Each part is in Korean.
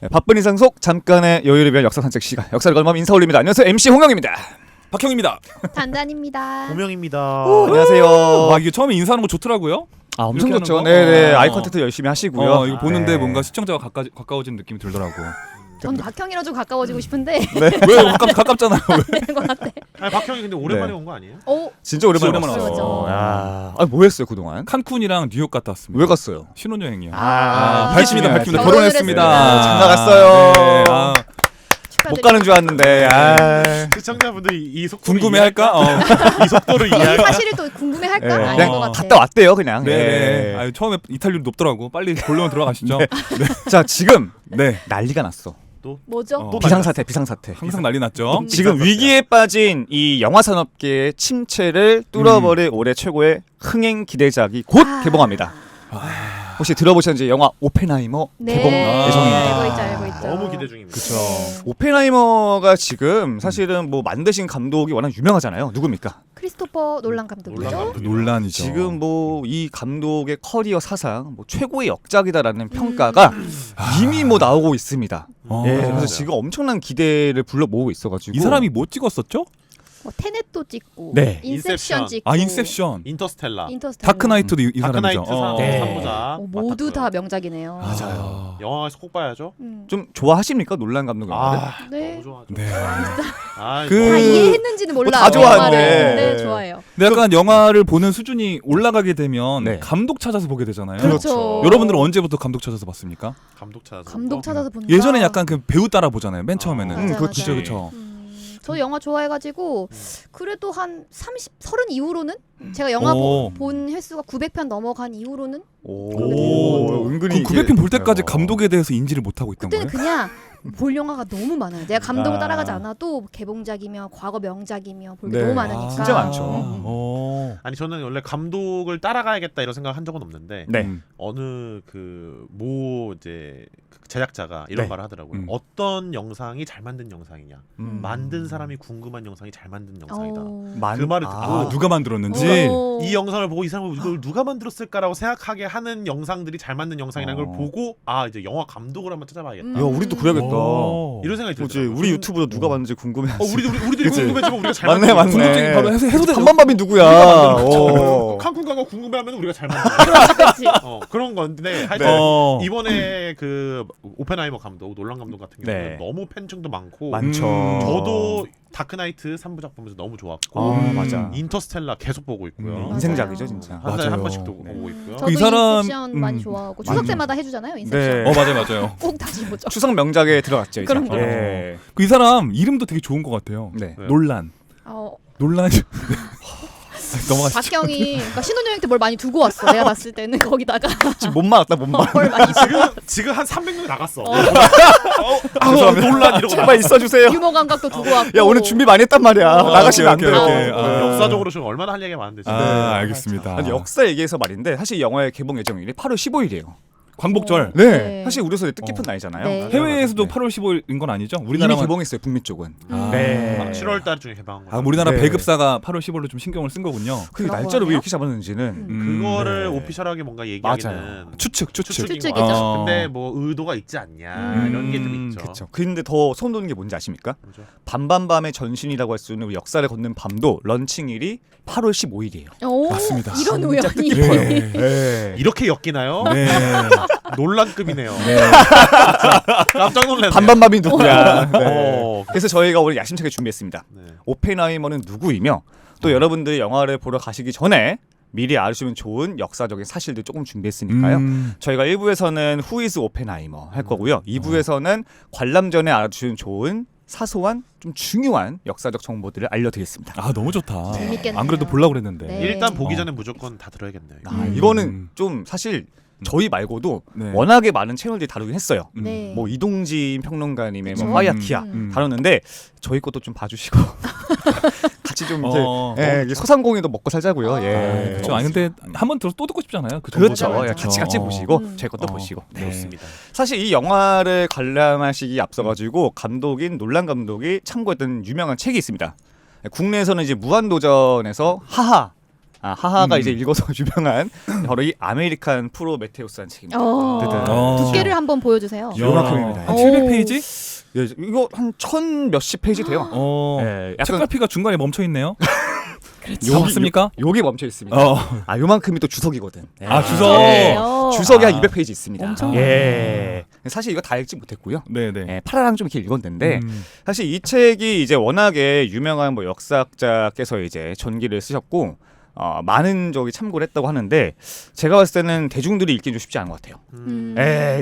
네, 바쁜 일상 속 잠깐의 여유를 위한 역사 산책 시간. 역사를 걸면 인사 올립니다. 안녕하세요. MC 홍영입니다. 박형입니다. 단단입니다. 고명입니다. 안녕하세요. 와 이게 처음에 인사하는 거 좋더라고요. 아 엄청 이렇게 좋죠. 하는 거? 네네. 아이 컨택트 열심히 하시고요. 이거 보는데 네. 뭔가 시청자가 가까워지는 느낌이 들더라고. 전 박형이랑 좀 가까워지고 싶은데 왜 가깝잖아요. 안 되는 것 같아. 아니 박형이 근데 오랜만에 네. 온 거 아니에요? 오, 진짜 오랜만에 오랜만에 왔어요. 왔죠. 야, 뭐 했어요 그동안? 칸쿤이랑 뉴욕 갔다 왔습니다. 왜 갔어요? 신혼여행이요. 아, 밝힙니다. 밝힙니다. 결혼했습니다. 장 나갔어요. 네, 아, 못 가는 줄 알았는데. 아. 시청자분들이 이 속도를 궁금해할까? 이 속도를 이해할까? 사실을 또 궁금해할까? 네. 아닌 그냥 것 같아. 갔다 왔대요 그냥. 네. 네. 아, 처음에 이탈률 높더라고. 빨리 본론으로 들어가시죠. 자 지금 네. 난리가 났어. 뭐죠? 또 비상사태, 비상사태. 항상 난리 났죠. 지금 비상사태야. 위기에 빠진 이 영화 산업계의 침체를 뚫어버릴 올해 최고의 흥행 기대작이 곧 개봉합니다. 혹시 들어보셨는지 영화 오펜하이머 개봉 예정입니다. 알고 있죠, 알고 있죠. 너무 기대 중입니다. 그쵸. 오펜하이머가 지금 사실은 뭐 만드신 감독이 워낙 유명하잖아요. 누굽니까? 크리스토퍼 놀란 감독이죠. 놀란 감독. 논란이죠. 지금 뭐 이 감독의 커리어 사상 뭐 최고의 역작이다라는 평가가 이미 뭐 나오고 있습니다. 예, 맞아요. 그래서 지금 엄청난 기대를 불러 모으고 있어가지고 이 사람이 뭐 찍었었죠? 뭐 테넷도 찍고, 네. 인셉션 인셉션. 찍고, 아 인셉션, 인터스텔라, 인터스텔라. 다크나이트도 이 다크나이트 사람이죠. 네. 3부작 모두 다 명작이네요. 맞아요. 영화에서 꼭 봐야죠. 좀 좋아하십니까 놀란 감독 영화를? 아 네. 너무 좋아하죠. 네. 아, 그- 다 너무- 이해했는지는 몰라. 다 좋아하는데. 네, 좋아해요. 근데 약간 영화를 보는 수준이 올라가게 되면 네. 감독 찾아서 보게 되잖아요. 그렇죠. 여러분들은 언제부터 감독 찾아서 봤습니까? 감독 찾아서 감독 찾아서 본다. 예전에 약간 그 배우 따라 보잖아요. 맨 처음에는. 맞아, 그렇지. 맞아. 그렇죠. 저 영화 좋아해가지고 그래도 한 30 이후로는 제가 영화 오. 본 횟수가 900편 넘어간 이후로는 오, 은근히 그 900편 볼 이게- 때까지 어. 감독에 대해서 인지를 못 하고 있던 그때는 거예요? 그냥 볼 영화가 너무 많아요. 내가 감독을 아. 따라가지 않아도 개봉작이며 과거 명작이며 볼 게 네. 너무 많으니까. 진짜 많죠. 아니 저는 원래 감독을 따라가야겠다 이런 생각 한 적은 없는데 네. 어느 그 모 이제 그 제작자가 이런 네. 말을 하더라고요. 음. 어떤 영상이 잘 만든 영상이냐. 음. 만든 사람이 궁금한 영상이 잘 만든 영상이다. 만- 그 말을 듣고 아, 누가 만들었는지. 이 영상을 보고 이 사람은 이걸 누가 만들었을까라고 생각하게 하는 영상들이 잘 만든 영상이라는 걸 보고 아 이제 영화 감독을 한번 찾아봐야겠다. 야 우리도 그래야겠다. 오. 이런 생각이 뭐지 들더라고요. 우리 유튜브도 누가 봤는지 궁금해. 우리들이 그치? 궁금해지면 우리가 잘 맞네, 만든 맞네. 궁금증이 바로 해소되죠. 한반밤이 누구야? 오. 칸쿤가가 궁금해하면 우리가 잘 만든 거야. 그렇지. 그런 건데 하여튼 어. 이번에 그 오펜하이머 감독, 놀란 감독 같은 경우는 네. 너무 팬층도 많고 많죠. 저도 다크나이트 3부작 보면서 너무 좋았고 아 맞아. 인터스텔라 계속 보고 있고요. 인생작이죠 맞아요. 진짜. 한 달에 한 맞아요. 번씩 또 네. 보고 있고요. 저도 이 사람- 인셉션 많이 좋아하고 추석 때마다 해주잖아요. 인셉션. 네. 맞아요. 꼭 다시 보죠. 추석 명작에 들어갔죠. 이제. 그럼요. 예. 그 이 사람 이름도 되게 좋은 것 같아요. 네. 네. 논란. 어, 논란. 넘어가시죠. 박경이 그러니까 신혼여행 때 뭘 많이 두고 왔어. 내가 봤을 때는 거기다가 지금 못 막았다 못 막. 뭘 많이 지금 한 300명 나갔어. 죄송합니다. 논란 이러고 제발 있어주세요. 유머 감각도 두고 왔고. 야 오늘 준비 많이 했단 말이야. 나가시면 안 오케이, 돼요. 오케이. 나갔어. 아. 역사적으로 지금 얼마나 할 얘기가 많은데 지금. 아, 알겠습니다. 아니 역사 얘기해서 말인데 사실 이 영화의 개봉 예정일이 8월 15일이에요. 광복절. 네. 네. 사실 우리서 뜻깊은 날이잖아요. 네. 해외에서도 네. 8월 15일인 건 아니죠? 이미 우리나라만 개봉했어요 북미 쪽은. 아. 네. 7월 달 중에 개방한 거. 아, 우리나라 네. 배급사가 8월 15일로 좀 신경을 쓴 거군요. 그 그런 날짜를 왜 거예요? 이렇게 잡았는지는 그거를 네. 오피셜하게 뭔가 얘기하기는 맞아요. 추측. 추측인 추측이죠. 것 같아요. 어. 근데 뭐 의도가 있지 않냐 이런 게 좀 있죠. 그렇죠. 근데 더 소름 돋는 게 뭔지 아십니까? 뭐죠? 밤밤밤의 전신이라고 할 수 있는 우리 역사를 걷는 밤도 런칭일이 8월 15일이에요. 오, 맞습니다. 이런 진짜 우연이. 뜻깊어요. 네. 네. 이렇게 엮이나요? 네. 논란급이네요. 네. 깜짝 놀랐네. 밤밤밤이 누구야? 네. 어. 그래서 저희가 오늘 야심차게 준비했습니다. 네. 오펜하이머는 누구이며 또 여러분들이 영화를 보러 가시기 전에 미리 알아주면 좋은 역사적인 사실들 조금 준비했으니까요. 저희가 1부에서는 Who is 오펜하이머 할 거고요. 2부에서는 관람 전에 알아주면 좋은 사소한 좀 중요한 역사적 정보들을 알려드리겠습니다. 아, 너무 좋다. 재밌겠네요. 안 그래도 보려고 그랬는데. 네. 일단 보기 어. 전에 무조건 다 들어야겠네요. 아, 이거는 좀 사실 저희 말고도 네. 워낙에 많은 채널들이 다루긴 했어요. 네. 뭐 이동진 평론가님의 뭐 그쵸? 파이아키아 음. 다뤘는데 저희 것도 좀 봐주시고 같이 좀 이제 어. 예, 소상공인도 먹고 살자고요. 아, 예. 그렇죠. 아니 근데 한 번 들어서 또 듣고 싶잖아요. 그 그렇죠. 정보를. 예, 같이 보시고 음. 저희 것도 어. 보시고. 네. 그렇습니다. 사실 이 영화를 관람하시기 앞서가지고 감독인 놀란 감독이 참고했던 유명한 책이 있습니다. 국내에서는 이제 무한도전에서 하하 하하가 이제 읽어서 유명한 바로 이 아메리칸 프로메테우스라는 책입니다. 두께를 한번 보여주세요. 요만큼입니다. 한 700페이지? 예, 이거 한 1000 몇십 페이지 돼요. 예, 약간 책갈피가 중간에 멈춰 있네요. 그렇죠. 다 봤습니까? 여기 멈춰 있습니다. 요만큼이 또 주석이거든. 주석. 주석이 한 200페이지 있습니다. 엄청 예. 사실 이거 다 읽지 못했고요. 네네. 예, 파라랑 좀 이렇게 읽었는데 사실 이 책이 이제 워낙에 유명한 뭐 역사학자께서 이제 전기를 쓰셨고 많은 적이 참고를 했다고 하는데 제가 봤을 때는 대중들이 읽기 좀 쉽지 않은 것 같아요.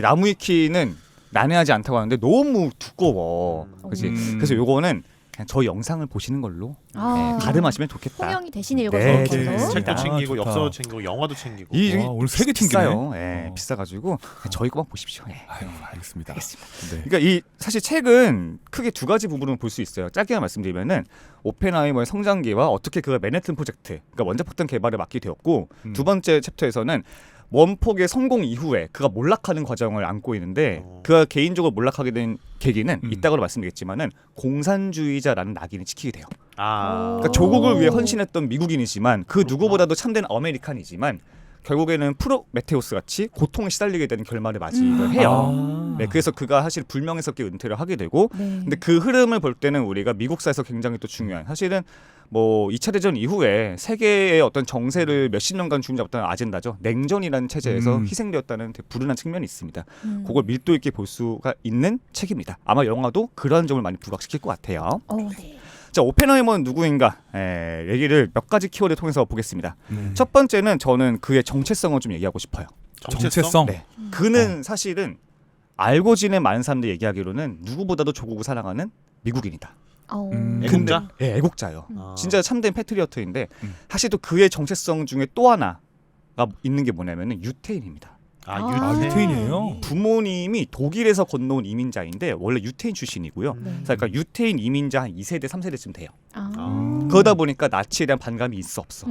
나무위키는 난해하지 않다고 하는데 너무 두꺼워. 그렇지. 그래서 요거는 그냥 저희 영상을 보시는 걸로 가름하시면 좋겠다. 홍영이 대신 읽어서 네, 걸로. 책도 챙기고 좋다. 역사도 챙기고 영화도 챙기고. 오늘 3개 챙기네. 비싸요. 예, 비싸가지고 저희 거만 보십시오. 예. 아유, 알겠습니다. 네. 그러니까 이 사실 책은 크게 두 가지 부분으로 볼 수 있어요. 짧게만 말씀드리면은 오펜하이머의 성장기와 어떻게 그가 맨해튼 프로젝트, 그러니까 원자폭탄 개발을 맡게 되었고 두 번째 챕터에서는 원폭의 성공 이후에 그가 몰락하는 과정을 안고 있는데 그가 개인적으로 몰락하게 된 계기는 이따가로 말씀드리겠지만은 공산주의자라는 낙인을 찍히게 돼요. 그러니까 조국을 위해 헌신했던 미국인이지만 그 누구보다도 참된 아메리칸이지만 결국에는 프로메테우스 같이 고통에 시달리게 되는 결말을 맞이를 해요. 네, 그래서 그가 사실 불명예스럽게 은퇴를 하게 되고, 근데 그 흐름을 볼 때는 우리가 미국사에서 굉장히 또 중요한, 사실은 뭐 2차 대전 이후에 세계의 어떤 정세를 몇십 년간 주름잡았던 아젠다죠. 냉전이라는 체제에서 희생되었다는 되게 불운한 측면이 있습니다. 그걸 밀도 있게 볼 수가 있는 책입니다. 아마 영화도 그런 점을 많이 부각시킬 것 같아요. 네. 자, 오펜하이머는 누구인가? 얘기를 몇 가지 키워드 통해서 보겠습니다. 첫 번째는 저는 그의 정체성을 좀 얘기하고 싶어요. 정체성? 네. 그는 사실은 알고 지낸 많은 사람들이 얘기하기로는 누구보다도 조국을 사랑하는 미국인이다. 애국자? 네, 애국자요. 진짜 참된 패트리어트인데 사실 또 그의 정체성 중에 또 하나가 있는 게 뭐냐면은 유태인입니다. 유태인이에요? 부모님이 독일에서 건너온 이민자인데 원래 유태인 출신이고요. 그러니까 유태인 이민자 한 2세대, 3세대쯤 돼요. 그러다 보니까 나치에 대한 반감이 있어 없어.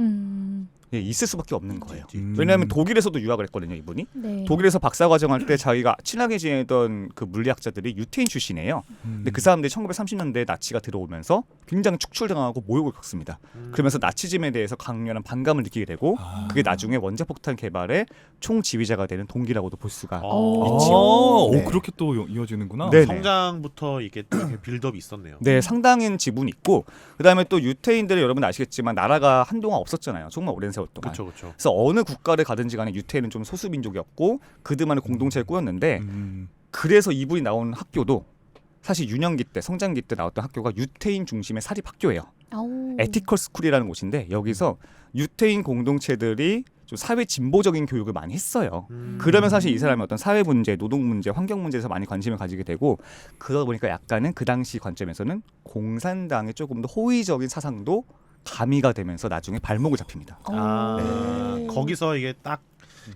예, 있을 수밖에 없는 거예요. 왜냐하면 독일에서도 유학을 했거든요, 이분이. 네. 독일에서 박사과정 할 때 자기가 친하게 지내던 그 물리학자들이 유태인 출신이에요. 근데 그 사람들이 1930년대에 나치가 들어오면서 굉장히 축출당하고 모욕을 겪습니다. 그러면서 나치즘에 대해서 강렬한 반감을 느끼게 되고 그게 나중에 원자폭탄 개발의 총지휘자가 되는 동기라고도 볼 수가 있지요. 네. 그렇게 또 이어지는구나. 네. 성장부터 이게 또 이렇게 빌드업이 있었네요. 네, 상당한 지분이 있고 그다음에 또 유태인들은 여러분 아시겠지만 나라가 한동안 없었잖아요. 정말 오랜 세월 동안. 그렇죠, 그렇죠. 그래서 어느 국가를 가든지 간에 유태인은 좀 소수 민족이었고 그들만의 공동체를 꾸렸는데 그래서 이분이 나온 학교도 사실 유년기 때 성장기 때 나왔던 학교가 유태인 중심의 사립 학교예요. 에티컬 스쿨이라는 곳인데 여기서 유태인 공동체들이 좀 사회 진보적인 교육을 많이 했어요. 그러면 사실 이 사람이 어떤 사회 문제, 노동 문제, 환경 문제에서 많이 관심을 가지게 되고 그러다 보니까 약간은 그 당시 관점에서는 공산당의 조금 더 호의적인 사상도 가미가 되면서 나중에 발목을 잡힙니다. 거기서 이게 딱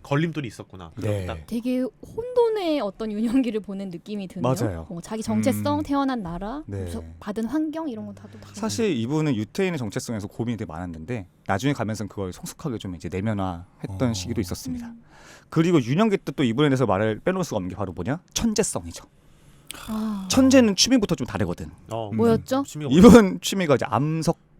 걸림돌이 있었구나. 네. 딱. 되게 혼돈의 어떤 유년기를 보낸 느낌이 드네요. 맞아요. 자기 정체성, 태어난 나라, 네. 받은 환경 이런 거 다 또 다르고. 사실 이분은 유태인의 정체성에서 고민이 되게 많았는데 나중에 가면서 그걸 성숙하게 좀 이제 내면화했던 시기도 있었습니다. 그리고 유년기 때 또 이분에 대해서 말을 빼놓을 수가 없는 게 바로 뭐냐? 천재성이죠. 천재는 취미부터 좀 다르거든. 뭐였죠? 이분 취미가 이제 암석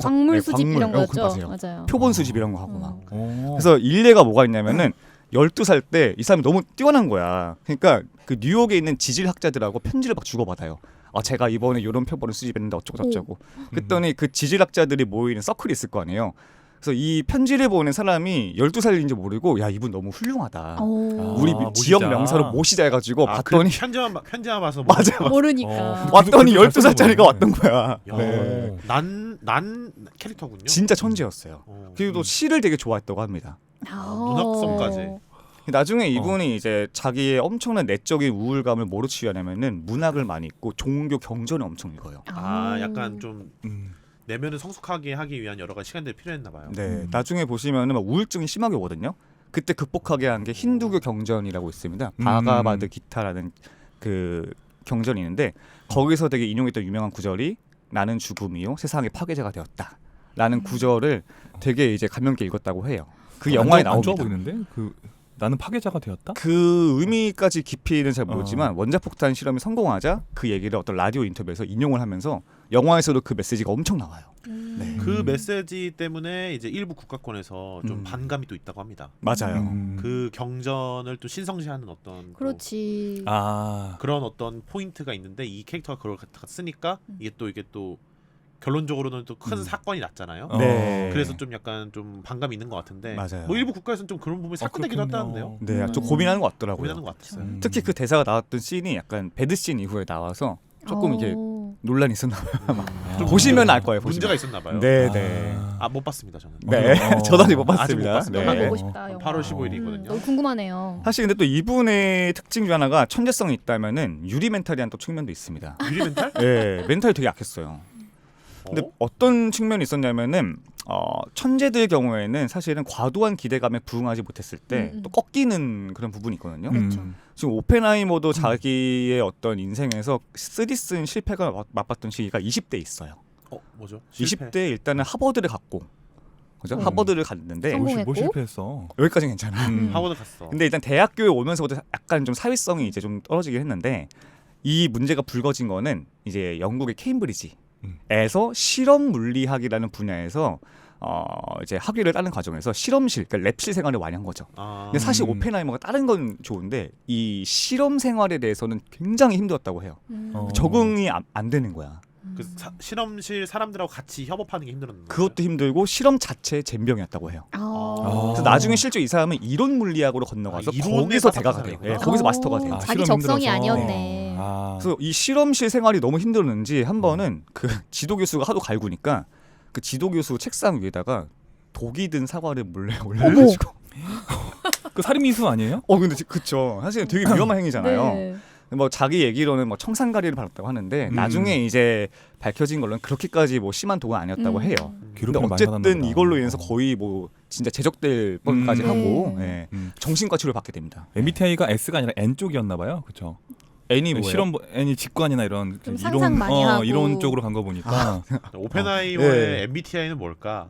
광물 수집 이런 거죠. 맞아요. 표본 수집 이런 거 하고 막. 그래서 일례가 뭐가 있냐면은 12살 때 이 사람이 너무 뛰어난 거야. 그러니까 그 뉴욕에 있는 지질학자들하고 편지를 막 주고받아요. 제가 이번에 이런 표본을 수집했는데 어쩌고 저쩌고. 그랬더니 그 지질학자들이 모이는 서클이 있을 거 아니에요. 그래서 이 편지를 보낸 사람이 12살인지 모르고 야 이분 너무 훌륭하다. 우리 지역 명사로 모시자 해가지고 봤더니 편지만 봐서 맞아. 모르니까. 왔더니 12살짜리가 왔던 거야. 네. 난 캐릭터군요. 진짜 천재였어요. 그리고 또 시를 되게 좋아했다고 합니다. 문학성까지. 나중에 이분이 이제 자기의 엄청난 내적인 우울감을 뭐로 치유하냐면은 문학을 많이 읽고 종교 경전을 엄청 읽어요. 약간 좀 내면을 성숙하게 하기 위한 여러 가지 시간들이 필요했나 봐요. 네, 나중에 보시면은 막 우울증이 심하게 오거든요. 그때 극복하게 한 게 힌두교 경전이라고 있습니다. 바가바드 기타라는 그 경전이 있는데 거기서 되게 인용했던 유명한 구절이 나는 죽음이요 세상의 파괴자가 되었다라는 구절을 되게 이제 감명 깊게 읽었다고 해요. 그 영화에 나옵니다. 안 좋아 보이는데 나는 파괴자가 되었다? 그 의미까지 깊이는 잘 모르지만 원자폭탄 실험이 성공하자 그 얘기를 어떤 라디오 인터뷰에서 인용을 하면서 영화에서도 그 메시지가 엄청 나와요. 네. 그 메시지 때문에 이제 일부 국가권에서 좀 음. 반감이 또 있다고 합니다. 맞아요. 그 경전을 또 신성시하는 어떤 또 그렇지. 그런 어떤 포인트가 있는데 이 캐릭터가 그걸 갖다가 쓰니까 이게 또 결론적으로는 또 큰 사건이 났잖아요. 네. 그래서 좀 약간 좀 반감이 있는 것 같은데 맞아요. 뭐 일부 국가에서는 좀 그런 부분이 사건되기도 한다는데요. 네, 좀 고민하는 것 같더라고요. 고민하는 것 같았어요. 특히 그 대사가 나왔던 씬이 약간 배드 씬 이후에 나와서 조금 이게 논란이 있었나 봐요. 좀 보시면 알 거예요. 문제가 보시면. 있었나 봐요. 네, 네. 못 봤습니다 저는. 네, 저도 아직 못 봤습니다. 아직 못 봤습니다. 영화 네. 보고 싶다. 영화. 8월 15일이거든요. 너무 궁금하네요. 사실 근데 또 이분의 특징 중 하나가 천재성이 있다면은 유리 멘탈이란 또 측면도 있습니다. 유리 멘탈? 네, 멘탈이 되게 약했어요. 근데 어떤 측면이 있었냐면은 천재들 경우에는 사실은 과도한 기대감에 부응하지 못했을 때 또 꺾이는 그런 부분이 있거든요. 그렇죠. 지금 오펜하이머도 자기의 어떤 인생에서 쓰디쓴 실패가 맛봤던 시기가 20대에 있어요. 뭐죠? 실패. 20대에 일단은 하버드를 갔고, 그죠? 하버드를 갔는데 성공했고. 뭐 실패했어? 여기까지는 괜찮아. 하버드 갔어. 근데 일단 대학교에 오면서부터 약간 좀 사회성이 이제 좀 떨어지긴 했는데 이 문제가 불거진 거는 이제 영국의 케임브리지에서 실험 물리학이라는 분야에서 이제 학위를 따는 과정에서 실험실, 그러니까 랩실 생활을 많이 한 거죠. 근데 사실 오펜하이머가 다른 건 좋은데 이 실험 생활에 대해서는 굉장히 힘들었다고 해요. 적응이 안 되는 거야. 그 실험실 사람들하고 같이 협업하는 게 힘들었는데. 그것도 힘들고 실험 자체에 젬병이었다고 해요. 그래서 나중에 실제 이 사람은 이론 물리학으로 건너가서 이론에 거기서 마스터 대가가 돼요. 사람이구나. 네, 거기서 마스터가 돼요. 자기 실험 적성이 힘들어서. 아니었네. 그래서 이 실험실 생활이 너무 힘들었는지 한 번은 그 지도 교수가 하도 갈구니까 그 지도 교수 책상 위에다가 독이 든 사과를 몰래 올려가지고. 그 살인미수 아니에요? 근데 그쵸. 사실 되게 위험한 행위잖아요. 네. 뭐 자기 얘기로는 뭐 청산가리를 받았다고 하는데 나중에 이제 밝혀진 걸로는 그렇게까지 뭐 심한 독은 아니었다고 해요. 근데 괴롭힘을 많이 어쨌든 받았나 보다. 이걸로 인해서 거의 뭐 진짜 제적될 뻔까지 하고 네. 정신과 치료를 받게 됩니다. MBTI가 S가 아니라 N 쪽이었나 봐요. 그렇죠. N이 뭐예요? 실험 N이 직관이나 이런 좀 상상 많이 하고. 이론 쪽으로 간 거 보니까 오펜하이머의 MBTI는 뭘까?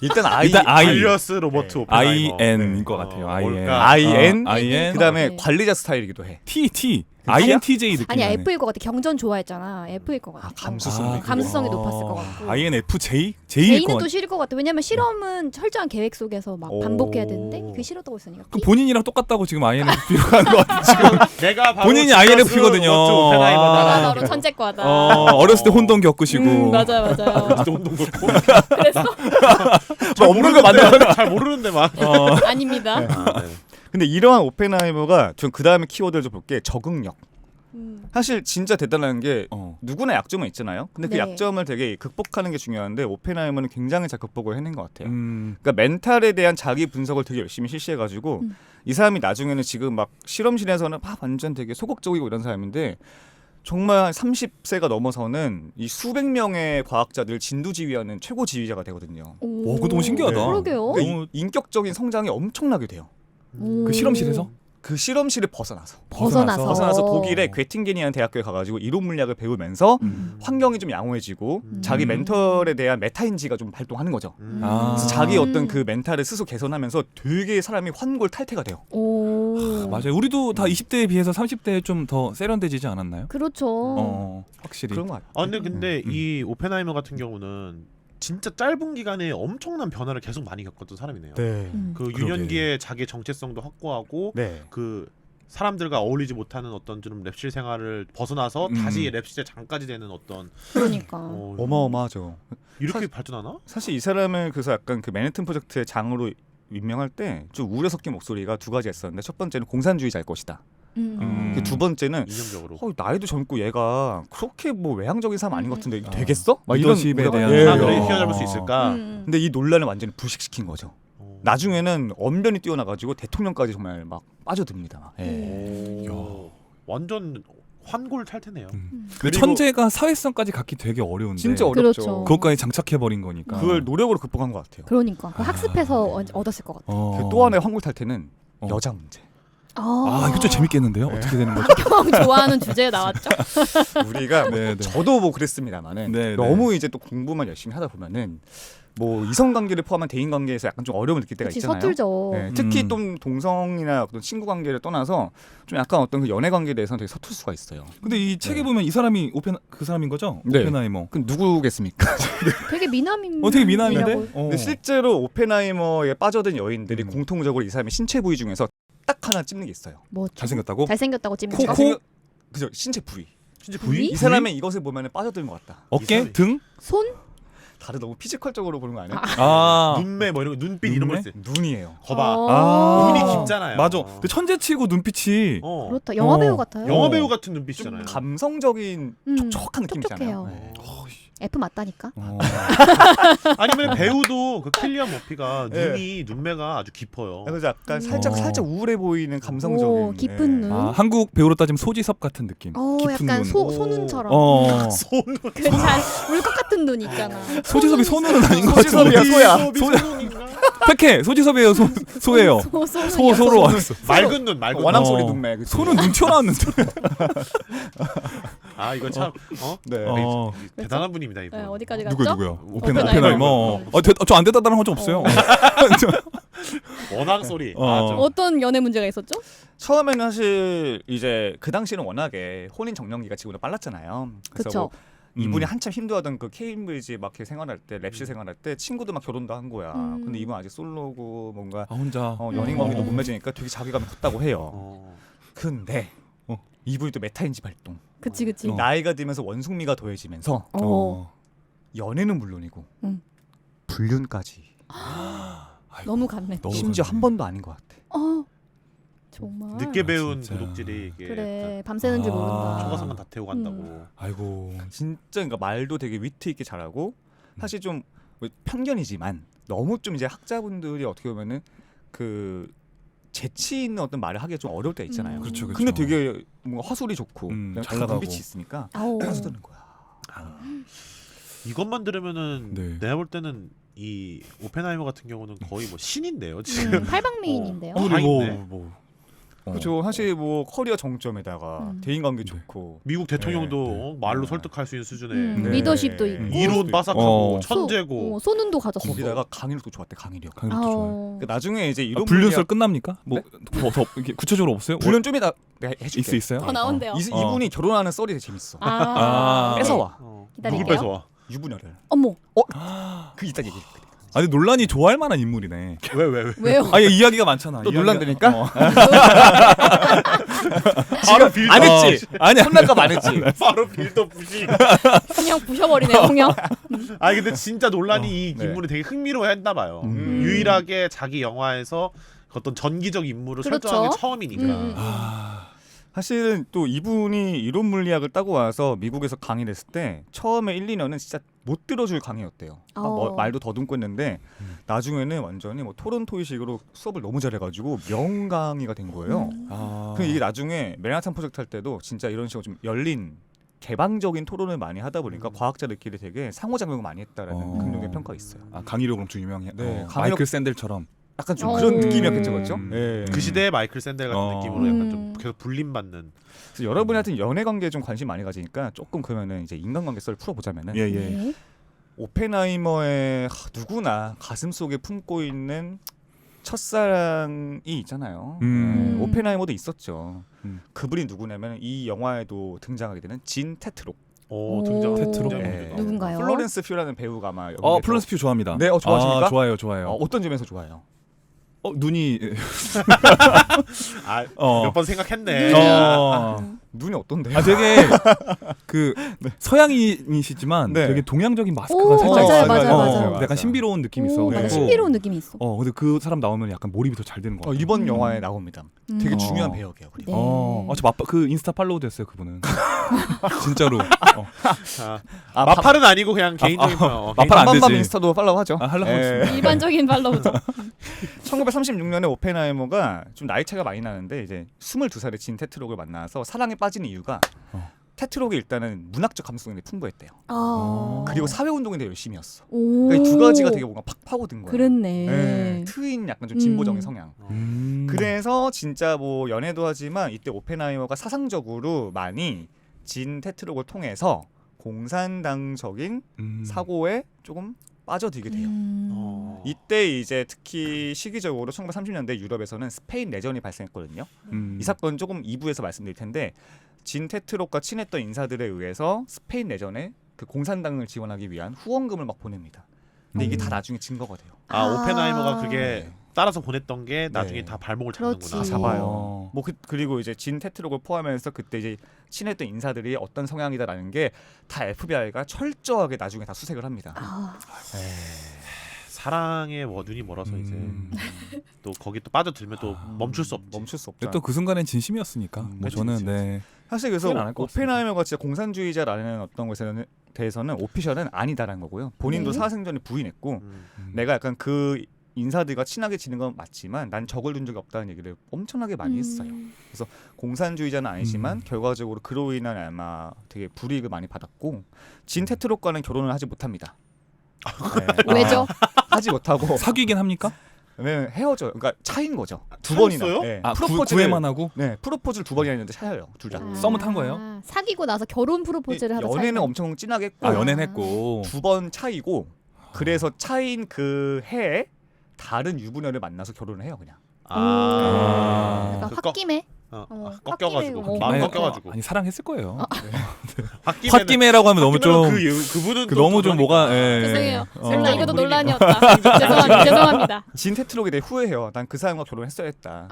일단 일단 I. 알리어스 로버트 오펜하이머. IN인 것 같아요. 뭘까? IN IN 그다음에 네. 관리자 스타일이기도 해. T INTJ 느낌. 아니 F일 것 같아. 경전 좋아했잖아. F일 것 같아. 감수성. 감수성이 높았을 것 같고. INFJ? J일 것 J는 같아. 또 싫을 것 같아. 왜냐면 실험은 철저한 계획 속에서 막 반복해야 되는데 그게 싫었다고 했으니까. 그럼 본인이랑 똑같다고 지금 INFP로 가는 것 같아 지금. 내가 바로 본인이 지저스 INFP거든요. 로버트 오펜하이머다. 바로 천재과다. 어렸을 때 혼돈 겪으시고. 맞아요. 운동 좋고. 그랬어? 없는 거 만들어. 잘 모르는데 막. 아닙니다. 근데 이러한 오펜하이머가 전 그 다음에 키워드를 좀 볼게. 적응력. 사실 진짜 대단한 게 누구나 약점은 있잖아요. 근데 그 네. 약점을 되게 극복하는 게 중요한데 오펜하이머는 굉장히 잘 극복을 해낸 것 같아요. 음. 그러니까 멘탈에 대한 자기 분석을 되게 열심히 실시해가지고 이 사람이 나중에는 지금 막 실험실에서는 막 완전 되게 소극적이고 이런 사람인데 정말 30세가 넘어서는 이 수백 명의 과학자들 진두지휘하는 최고 지휘자가 되거든요. 오, 그거 너무 신기하다. 그러게요. 그러니까 인격적인 성장이 엄청나게 돼요. 그 실험실에서? 그 실험실을 벗어나서 벗어나서 독일의 괴팅겐이라는 대학교에 가가지고 이론 물리학을 배우면서 환경이 좀 양호해지고 자기 멘털에 대한 메타인지가 좀 발동하는 거죠. 그래서 자기 어떤 그 멘탈을 스스로 개선하면서 되게 사람이 환골탈태가 돼요. 오. 맞아요. 우리도 다 20대에 비해서 30대에 좀 더 세련되지지 않았나요? 그렇죠. 확실히. 그런 것 같아요. 근데 이 오펜하이머 같은 경우는 진짜 짧은 기간에 엄청난 변화를 계속 많이 겪었던 사람이네요. 네. 그 유년기에 자기의 정체성도 확고하고 네. 그 사람들과 어울리지 못하는 어떤 좀 랩실 생활을 벗어나서 다시 랩실의 장까지 되는 어떤 그러니까. 어마어마하죠. 이렇게 발전하나? 사실 이 사람을 그래서 약간 그 맨해튼 프로젝트의 장으로 임명할 때 좀 우려 섞인 목소리가 두 가지 있었는데 첫 번째는 공산주의자일 것이다. 그 두 번째는 이념적으로. 나이도 젊고 얘가 그렇게 뭐 외향적인 사람 아닌 것 같은데 되겠어? 막 리더십에 이런 대한 우려가- 사람들이 예. 휘어잡을 수 있을까? 근데 이 논란을 완전히 불식시킨 거죠. 나중에는 언변이 뛰어나가지고 대통령까지 정말 막 빠져듭니다. 막. 예. 완전 환골탈태네요. 그 그리고- 천재가 사회성까지 갖기 되게 어려운데. 진짜 어렵죠. 그렇죠. 그것까지 장착해 버린 거니까. 그걸 노력으로 극복한 것 같아요. 그러니까 그 학습해서 얻었을 것 같아. 그 또 하나의 환골탈태는 여자 문제. 이거 좀 재밌겠는데요? 어떻게 되는 거죠? 형 좋아하는 주제 나왔죠? 우리가 네, 네. 저도 뭐 그랬습니다만은 네, 네. 너무 이제 또 공부만 열심히 하다 보면은 뭐 이성 관계를 포함한 대인 관계에서 약간 좀 어려움을 느낄 때가 그치, 있잖아요. 서툴죠. 네, 특히 좀 동성이나 어떤 친구 관계를 떠나서 좀 약간 어떤 그 연애 관계에 대해서는 되게 서툴 수가 있어요. 근데 이 책에 네. 보면 이 사람이 그 사람인 거죠? 네. 오펜하이머. 그럼 누구겠습니까? 되게 미남인. 되게 미남인데? 근데 실제로 오펜하이머에 빠져든 여인들이 음. 공통적으로 이 사람의 신체 부위 중에서 딱 하나 찝는 게 있어요. 뭐 잘생겼다고? 잘생겼다고 찝는 코, 거. 코? 그죠? 신체 부위. 진짜 부위? 부위? 이 사람의 이것을 보면 빠져드는 것 같다. 어깨? 사람이- 등? 손? 다들 너무 피지컬적으로 보는 거 아니야? 아. 눈매 뭐 이런 거 눈빛 이런 걸 눈매? 쓰. 눈이에요. 거봐. 아. 눈이 깊잖아요. 맞아. 근데 천재치고 눈빛이 어. 그렇다. 영화 배우 어. 같아요. 영화 배우 같은 좀 눈빛이잖아요. 감성적인 촉촉한 느낌이잖아요. 촉촉해요. 네. F 맞다니까. 아니면 배우도 그 킬리안 머피가 네. 눈이 눈매가 아주 깊어요. 그래서 약간 어. 살짝 우울해 보이는 감성적인 오, 깊은 눈. 아, 한국 배우로 따지면 소지섭 같은 느낌. 깊은 약간 눈. 소눈처럼. 손 울것 같은 눈 있잖아. 소지섭이 소눈은 아닌 것 소지섭이야, 같은데. 소야. 손인가? 팩해. 소지섭이에요. 소예요. 소로 왔어. 맑은 눈, 맑은 원앙 눈. 소리 눈매. 그치? 소는 눈 튀어나왔는데. 아 이거 참 네. 어. 대단한 분입니다 이분. 네, 어디까지 갔죠? 누구요? 오펜하이머. 오펜하이머. 저안 대단한 건 없어요. 원앙 소리. 어. 좀 어떤 연애 문제가 있었죠? 처음에는 사실 이제 그 당시는 워낙에 혼인 정년기가 지금보다 빨랐잖아요. 그래서 그쵸. 뭐 이분이 한참 힘들어하던 그 케임브리지 막 이렇게 생활할 때 랩실 생활할 때 친구도 막 결혼도 한 거야. 근데 이분 아직 솔로고 뭔가 아, 혼자. 연인 관계도 못 맺으니까 되게 자괴감이 컸다고 해요. 어. 근데 이분이 또 메타인지 발동. 그치. 나이가 들면서 원숭미가 더해지면서 연애는 물론이고 불륜까지. 너무 갔네. 너무 심지어 갔네. 한 번도 아닌 것 같아. 정말. 늦게 배운 진짜. 도둑질이 이게 그래 밤새는 줄 아. 모른다. 초과상관 다 태우고 간다고. 아이고. 진짜 그러니까 말도 되게 위트 있게 잘하고 사실 좀 편견이지만 너무 좀 이제 학자분들이 어떻게 보면은 그 재치 있는 어떤 말을 하기가 좀 어려울 때 있잖아요. 그렇죠, 그렇죠. 근데 되게 뭔가 화술이 좋고 잘 잘 나가고. 눈빛이 있으니까 아우. 빠져드는 거야. 이것만 들으면은 네. 내가 볼 때는 이 오펜하이머 같은 경우는 거의 뭐 신인데요 지금. 팔방미인인데요. 어. 그리고 있네. 뭐. 그렇죠. 사실 뭐 커리어 정점에다가 대인 관계 좋고 미국 대통령도 네, 네. 말로 설득할 수 있는 수준의 네. 리더십도 있고. 이론 빠삭하고 어. 천재고. 소눈도 가졌어. 거기다가 강의력도 좋았대. 강의력. 강력도 좋아요. 그러니까 나중에 이제 이론 불륜설 끝납니까? 뭐 더 이렇게 구체적으로 없어요? 불륜 좀 이따 내가 해줄게. 있어요? 더 나온대요. 이분이 결혼하는 썰이 되게 재밌어. 아. 뺏어와. 기다릴게요. 누굴 뺏어와? 유부녀를. 어머. 그 이따 얘기해. 아니 논란이 좋아할 만한 인물이네. 왜? 왜요? 아 이야기가 많잖아. 또 이야기가- 논란되니까? 어. 바로 빌더. 안 했지. 아니야. 혼날까 안 했지. 바로 빌더 부시. 그냥 부셔버리네요, 그냥. 아 근데 진짜 논란이 이 네. 인물이 되게 흥미로워했나 봐요. 음. 유일하게 자기 영화에서 어떤 전기적 인물을 그렇죠. 설정한 게 처음이니까. 아. 사실은 또 이분이 이론 물리학을 따고 와서 미국에서 강의를 했을 때 처음에 1, 2년은 진짜 못 들어줄 강의였대요. 막 말도 더듬고 했는데 나중에는 완전히 뭐 토론 토의식으로 수업을 너무 잘해가지고 명강의가 된 거예요. 아. 그 이게 나중에 맨하탄 프로젝트 할 때도 진짜 이런 식으로 좀 열린 개방적인 토론을 많이 하다 보니까 과학자들끼리 되게 상호작용을 많이 했다라는 어. 긍정의 평가가 있어요. 아, 강의력은 엄청 유명해. 네, 마이클 샌델처럼. 약간 좀 어. 그런 느낌이었겠죠, 그렇죠? 음. 네. 그 시대의 마이클 샌델 같은 어. 느낌으로 약간 좀 계속 불림받는. 그래서 여러분이 하여튼 연애 관계에 좀 관심 많이 가지니까 조금 그러면은 이제 인간관계 썰 풀어보자면은 예. 네. 오펜하이머의 누구나 가슴 속에 품고 있는 첫사랑이 있잖아요. 음. 네, 오펜하이머도 있었죠. 음. 그분이 누구냐면 이 영화에도 등장하게 되는 진 테트록. 오 오. 등장. 테트로? 네. 누군가요? 플로렌스 퓨라는 배우가 아마 여기에서 플러스 퓨 좋아합니다. 네, 좋아하십니까? 좋아요, 좋아요. 어떤 점에서 좋아요? 눈이 몇 번 생각했네. 눈이 어떤데요? 아 되게 그 서양인이시지만 네. 되게 동양적인 마스크가 오, 살짝 맞아요, 있어요. 맞아요. 약간 신비로운 느낌이 있어. 오, 맞아. 그래서 신비로운 느낌이 있어. 근데 그 사람 나오면 약간 몰입이 더 잘 되는 것 같아요. 이번 영화에 나옵니다. 되게 음. 중요한 배역이에요. 그리고. 네. 저 그 인스타 팔로우도 했어요 그분은. 진짜로. 마팔은 아니고 그냥 개인적인 거. 마팔 안 밤밤밤 되지. 인스타도 팔로우 하죠. 하려고 예. 했습니다. 일반적인 발로우죠. 1936년에 오펜하이머가 좀 나이 차이가 많이 나는데 이제 22살에 진 테트록을 만나서 사랑에 빠진 이유가 테트록이 일단은 문학적 감수성이 풍부했대요. 그리고 사회운동에 되게 열심히 했어. 오. 그러니까 이두 가지가 되게 뭔가 팍 파고든 거예요. 그랬네. 네, 트윈 약간 좀 진보적인 성향. 그래서 진짜 뭐 연애도 하지만 이때 오펜하이머가 사상적으로 많이 진 테트록을 통해서 공산당적인 사고에 조금 빠져들게 돼요. 이때 이제 특히 시기적으로 1930년대 유럽에서는 스페인 내전이 발생했거든요. 이 사건은 조금 2부에서 말씀드릴 텐데 진 테트록과 친했던 인사들에 의해서 스페인 내전에 그 공산당을 지원하기 위한 후원금을 막 보냅니다. 근데 이게 다 나중에 증거가 돼요. 오펜하이머가 그게 네. 따라서 보냈던 게 나중에 네. 다 발목을 그렇지. 잡는구나. 다 잡아요. 뭐 그리고 이제 진 테트록을 포함해서 그때 이제 친했던 인사들이 어떤 성향이다라는 게 다 FBI가 철저하게 나중에 다 수색을 합니다. 사랑의 눈이 멀어서 이제 또 거기 또 빠져들면 또 멈출 수 없지. 멈출 수 없죠. 근데 또 그 순간엔 진심이었으니까. 뭐 그치, 저는 그치, 네. 사실 그래서 후회는 안할것 같습니다. 오펜하이머가 진짜 공산주의자라는 어떤 것에 대해서는 오피셜은 아니다라는 거고요. 본인도 네. 사생전에 부인했고 내가 약간 그 인사들과 친하게 지는 건 맞지만 난 적을 둔 적이 없다는 얘기를 엄청나게 많이 했어요. 공산주의자는 아니지만 결과적으로 그로 인한 아마 되게 불이익을 많이 받았고 진 테트록과는 결혼을 하지 못합니다. 네. 왜죠? 하지 못하고 사귀긴 합니까? 네, 헤어져요. 그러니까 차인 거죠. 두 차였어요? 번이나. 네. 구애만 하고 네, 프로포즈를 2번이나 했는데 차여요. 둘 다. 썸을 탄 거예요? 사귀고 나서 결혼 프로포즈를 하러 연애는 차이가. 엄청 진하게 했고 연애는 했고 2번 차이고 그래서 차인 그 해에 다른 유부녀를 만나서 결혼을 해요 그냥. 약간 그 홧김에 꺾여가지고 홧김에 마음 아니, 꺾여가지고 아니 사랑했을 거예요. 홧김에는 홧김에라고 하면 너무 좀 그분은 너무 좀 뭐가 죄송해요. 어. 몰라 이것도 논란이었다. 죄송합니다. 진 테트록에 대해 후회해요. 난 그 사람과 결혼했어야 했다.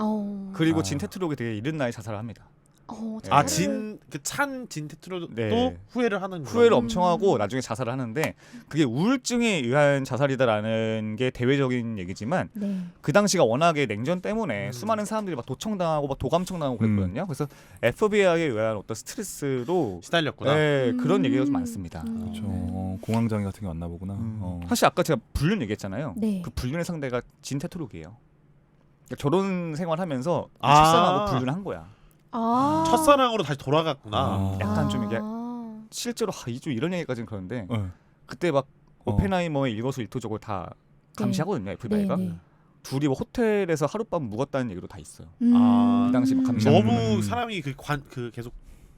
그리고 아. 진 테트록에 대해 이른 나이 자살을 합니다. 자살을- 진그찬 진테트로도 네. 후회를 하는 후회를 엄청 하고 나중에 자살을 하는데 그게 우울증에 의한 자살이다라는 게 대외적인 얘기지만 네. 그 당시가 워낙에 냉전 때문에 수많은 사람들이 막 도청당하고 막 도감청당하고 그랬거든요. 그래서 FBI에 의한 어떤 스트레스로 시달렸구나. 네, 그런 얘기가 좀 많습니다. 그렇죠. 공황장애 같은 게 왔나 보구나. 사실 아까 제가 불륜 얘기했잖아요. 네. 그 불륜의 상대가 진 테트록이에요. 그러니까 결혼 생활하면서 아. 출산하고 불륜한 거야. 첫사랑으로 다시 돌아갔구나. 약간 좀 이게 실제로 좀 이런 얘기까지는 그런데 그때 막 오펜하이머의 일거수일투족을 다 감시하거든요. FBI가. 네. 둘이 뭐 호텔에서 하룻밤 묵었다는 얘기도 다 있어요. 아, 그 당시 막 감시하는 너무 사람이 그 계속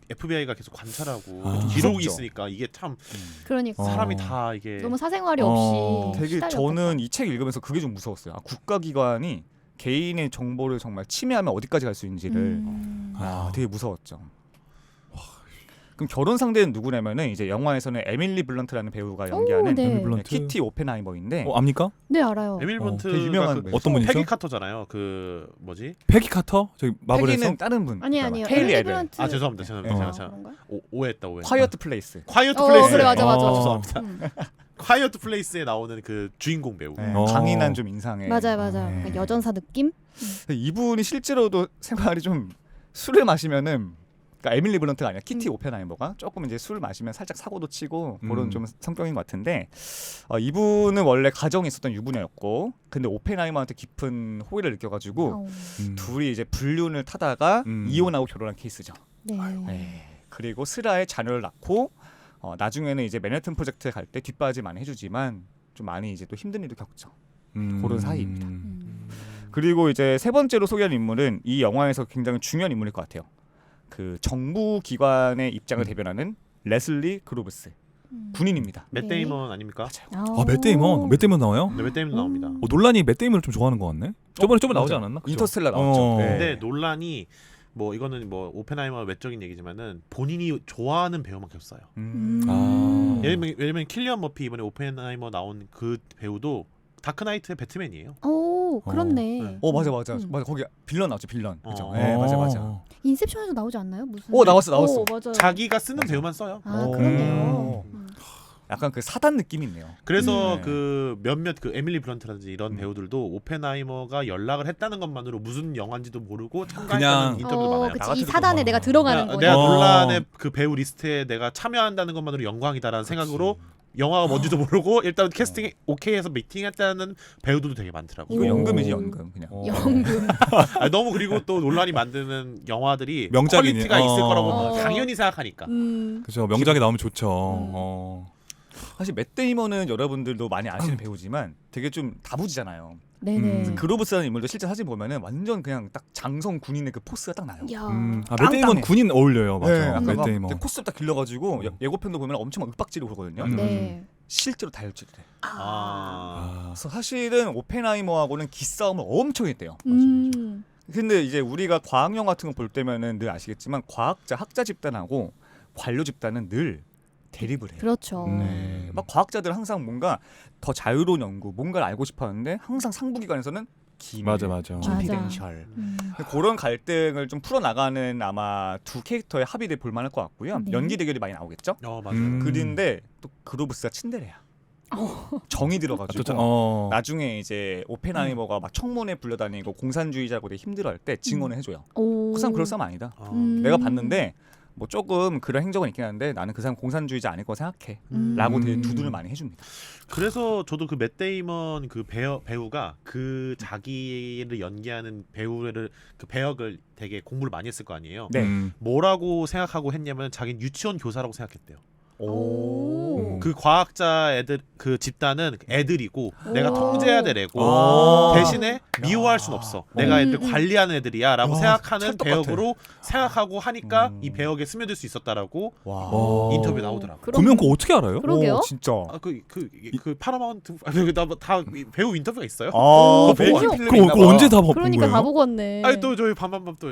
FBI가 계속 관찰하고 아. 기록이 무섭죠. 있으니까 이게 참 그러니까 사람이 다 이게 너무 사생활이 없이 되게 시달렸겠다. 저는 이 책 읽으면서 그게 좀 무서웠어요. 국가기관이 개인의 정보를 정말 침해하면 어디까지 갈 수 있는지를 되게 무서웠죠. 그럼 결혼 상대는 누구냐면은 이제 영화에서는 에밀리 블런트라는 배우가 연기하는 네. 에밀리 블런트? 키티 오펜하이머인데 압니까? 네 알아요. 에밀 번트가 되게 유명한 그 배우. 어떤 분이죠? 패기 카터잖아요. 그 뭐지? 패기 카터? 저기 마블에서 패기는 다른 분. 아니 그러니까 아니요. 헤일리 에밀리 에벨. 블런트. 아 죄송합니다. 네. 제가 그런가요? 오해했다. 콰이어트 플레이스. 콰이어트 플레이스. 그래 맞아. 죄송합니다. 콰이어트 플레이스에 나오는 그 주인공 배우. 네, 어. 강인한 좀 인상에. 맞아요. 네. 약간 여전사 느낌? 이분이 실제로도 생활이 좀 술을 마시면은 그러니까 에밀리 블런트가 아니라 키티 오펜하이머가 조금 이제 술 마시면 살짝 사고도 치고 그런 좀 성격인 것 같은데 이분은 원래 가정에 있었던 유부녀였고 근데 오펜하이머한테 깊은 호의를 느껴가지고 둘이 이제 불륜을 타다가 이혼하고 결혼한 케이스죠. 네. 네. 그리고 슬아의 자녀를 낳고 나중에는 이제 맨해튼 프로젝트에 갈 때 뒷바라지 많이 해주지만 좀 많이 이제 또 힘든 일도 겪죠. 그런 사이입니다. 그리고 이제 세 번째로 소개할 인물은 이 영화에서 굉장히 중요한 인물일 것 같아요. 그 정부 기관의 입장을 대변하는 레슬리 그루브스 군인입니다. 맷 데이먼 아닙니까? 맷 데이먼. 맷 데이먼 나와요? 네, 맷 데이먼 나옵니다. 논란이 맷 데이먼을 좀 좋아하는 것 같네. 저번에 나오지 않았나? 그죠? 인터스텔라 나왔죠. 네. 근데 논란이 뭐 이거는 뭐 오펜하이머 외적인 얘기지만은 본인이 좋아하는 배우만 계속 써요. 왜냐면 킬리언 머피 이번에 오펜하이머 나온 그 배우도 다크나이트의 배트맨이에요. 오 그렇네. 맞아 거기 빌런 나왔죠 빌런. 그죠? 네, 맞아. 인셉션에서 나오지 않나요? 무슨? 나왔어. 맞아요. 자기가 쓰는 배우만 써요. 그렇네요. 약간 그 사단 느낌이 있네요. 그래서 그 몇몇 그 에밀리 블런트라든지 이런 배우들도 오펜하이머가 연락을 했다는 것만으로 무슨 영화인지도 모르고 참가했다는 인터뷰도 많아요. 그치, 이 사단에 내가 들어가는 거야. 내가 논란의 그 배우 리스트에 내가 참여한다는 것만으로 영광이다라는 생각으로 영화가 뭔지도 모르고 일단 캐스팅 오케이해서 미팅했다는 배우들도 되게 많더라고. 이거 연금이지 연금 그냥. 연금. 너무 그리고 또 논란이 만드는 영화들이 명작이니. 퀄리티가 있을 거라고 당연히 생각하니까. 그죠. 명작이 나오면 좋죠. 사실 맷 데이먼은 여러분들도 많이 아시는 배우지만 되게 좀 다부지잖아요. 네네. 그로브스라는 인물도 실제 사진 보면은 완전 그냥 딱 장성 군인의 그 포스가 딱 나요. 야. 맷 데이먼 군인 어울려요. 맞아. 네, 맷 막 데이먼. 코스를 딱 길러가지고 예고편도 보면 엄청 막 윽박지르고 그러거든요. 네. 실제로 다혈질을 해. 아. 그래서 사실은 오펜하이머하고는 기싸움을 엄청 했대요. 근데 이제 우리가 과학 영화 같은 거 볼 때면은 늘 아시겠지만 학자 집단하고 관료 집단은 늘 대립을 해요. 그렇죠. 네. 막 과학자들 항상 뭔가 더 자유로운 연구, 뭔가를 알고 싶어하는데 항상 상부기관에서는 기밀, 맞아. 컨피덴셜. 그런 갈등을 좀 풀어나가는 아마 두 캐릭터의 합의를 볼만할 것 같고요. 네. 연기 대결이 많이 나오겠죠. 맞아요. 그런데 또 그로브스가 친데레야. 정이 들어가지고 나중에 이제 오펜하이머가 막 청문회 불려다니고 공산주의자고 되게 힘들어할 때 증언을 해줘요. 그 사람 그럴 사람 아니다. 내가 봤는데 뭐 조금 그런 행적은 있긴 한데 나는 그 사람 공산주의자 아닐 거 생각해. 라고 되게 두둔을 많이 해줍니다. 그래서 저도 그 맷 데이먼 그 배우가 그 자기를 연기하는 배우를 그 배역을 되게 공부를 많이 했을 거 아니에요. 네. 뭐라고 생각하고 했냐면 자기는 유치원 교사라고 생각했대요. 오. 그 과학자 애들 그 집단은 애들이고 내가 통제해야 될 애고 대신에 미워할 순 없어. 내가 애들 관리하는 애들이야라고 생각하는 찰떡 배역으로 생각하고 하니까 이 배역에 스며들 수 있었다라고 인터뷰에 나오더라고요. 보면 그거 어떻게 알아요? 그러게요. 진짜. 그 파라마운트 다 배우 인터뷰가 있어요. 메이킹 뭐죠? 필름이 있나 그거 봐. 언제 다 본 그러니까 거예요? 다 보고 왔네. 아니 또 저희 밤밤밤 또